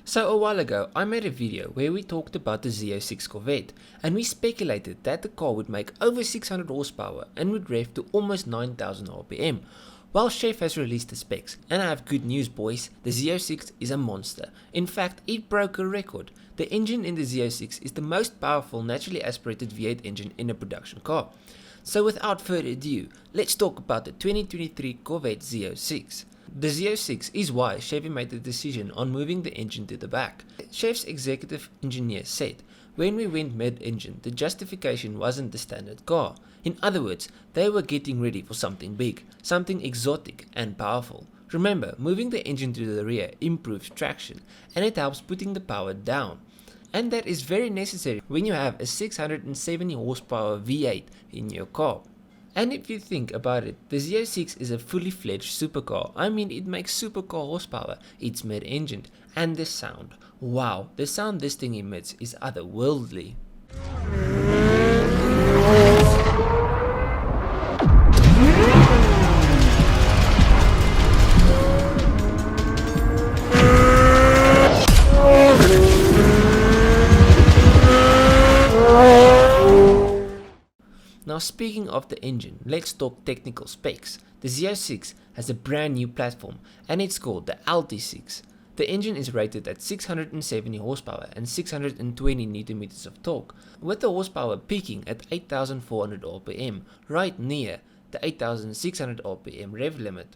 So a while ago I made a video where we talked about the Z06 Corvette and we speculated that the car would make over 600 horsepower and would rev to almost 9000 rpm. Well, Chev has released the specs and I have good news boys, the Z06 is a monster. In fact, it broke a record. The engine in the Z06 is the most powerful naturally aspirated V8 engine in a production car. So without further ado, let's talk about the 2023 Corvette Z06. The Z06 is why Chev made the decision on moving the engine to the back. Chev's executive engineer said, when we went mid-engine, the justification wasn't the standard car. In other words, they were getting ready for something big, something exotic and powerful. Remember, moving the engine to the rear improves traction and it helps putting the power down. And that is very necessary when you have a 670 horsepower V8 in your car. And if you think about it, the Z06 is a fully fledged supercar. I mean, it makes supercar horsepower, it's mid-engined, and the sound. Wow, the sound this thing emits is otherworldly. Now speaking of the engine, let's talk technical specs. The Z06 has a brand new platform and it's called the LT6. The engine is rated at 670 horsepower and 620 Nm of torque, with the horsepower peaking at 8400 rpm, right near the 8600 rpm rev limit.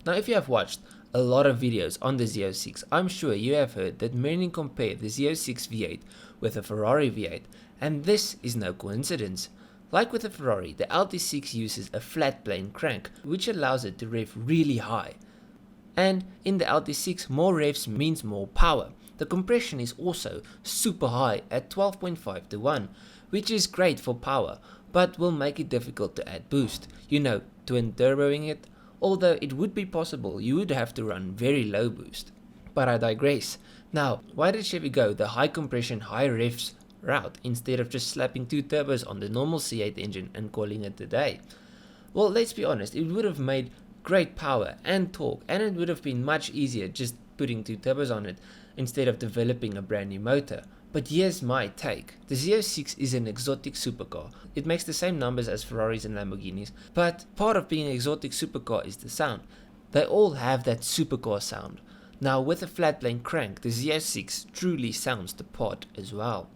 Now if you have watched a lot of videos on the Z06, I'm sure you have heard that many compare the Z06 V8 with a Ferrari V8, and this is no coincidence. Like with the Ferrari, the LT6 uses a flat plane crank, which allows it to rev really high. And in the LT6, more revs means more power. The compression is also super high at 12.5 to 1, which is great for power, but will make it difficult to add boost. You know, twin turboing it. Although it would be possible, you would have to run very low boost. But I digress. Now, why did Chevy go the high compression, high revs route instead of just slapping two turbos on the normal C8 engine and calling it a day? Well, let's be honest, it would have made great power and torque, and it would have been much easier just putting two turbos on it instead of developing a brand new motor. But here's my take. The Z06 is an exotic supercar. It makes the same numbers as Ferraris and Lamborghinis, but part of being an exotic supercar is the sound. They all have that supercar sound. Now with a flat plane crank, the Z06 truly sounds the part as well.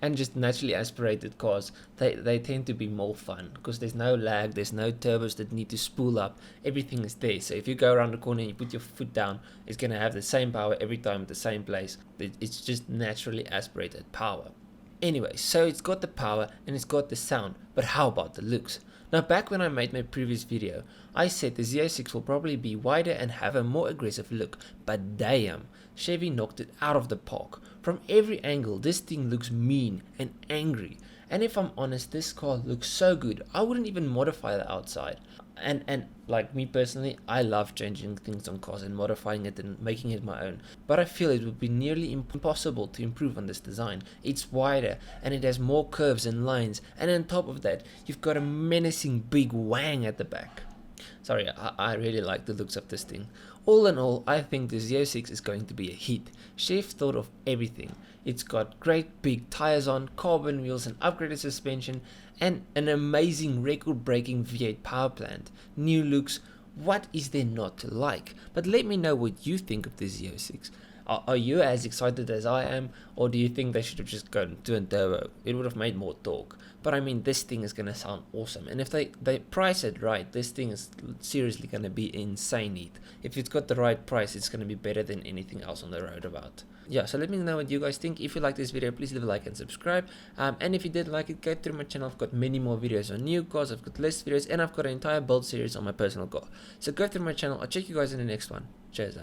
And just naturally aspirated cars, they tend to be more fun because there's no lag, there's no turbos that need to spool up, everything is there. So if you go around the corner and you put your foot down, it's going to have the same power every time at the same place. It's just naturally aspirated power. Anyway, so it's got the power and it's got the sound, but how about the looks? Now back when I made my previous video, I said the Z06 will probably be wider and have a more aggressive look, but damn, Chevy knocked it out of the park. From every angle, this thing looks mean and angry. And if I'm honest, this car looks so good, I wouldn't even modify the outside. And like me personally, I love changing things on cars and modifying it and making it my own. But I feel it would be nearly impossible to improve on this design. It's wider and it has more curves and lines. And on top of that, you've got a menacing big wang at the back. Sorry, I really like the looks of this thing. All in all, I think the Z06 is going to be a hit. Chev thought of everything. It's got great big tires on, carbon wheels and upgraded suspension, and an amazing record-breaking V8 power plant. New looks, what is there not to like? But let me know what you think of the Z06. Are you as excited as I am, or do you think they should have just gone twin turbo? It would have made more torque. But I mean, this thing is going to sound awesome. And if they price it right, this thing is seriously going to be insane neat. If it's got the right price, it's going to be better than anything else on the road about. Yeah, so let me know what you guys think. If you like this video, please leave a like and subscribe. And if you did like it, go through my channel. I've got many more videos on new cars, I've got list videos, and I've got an entire build series on my personal car. So go through my channel. I'll check you guys in the next one. Cheers,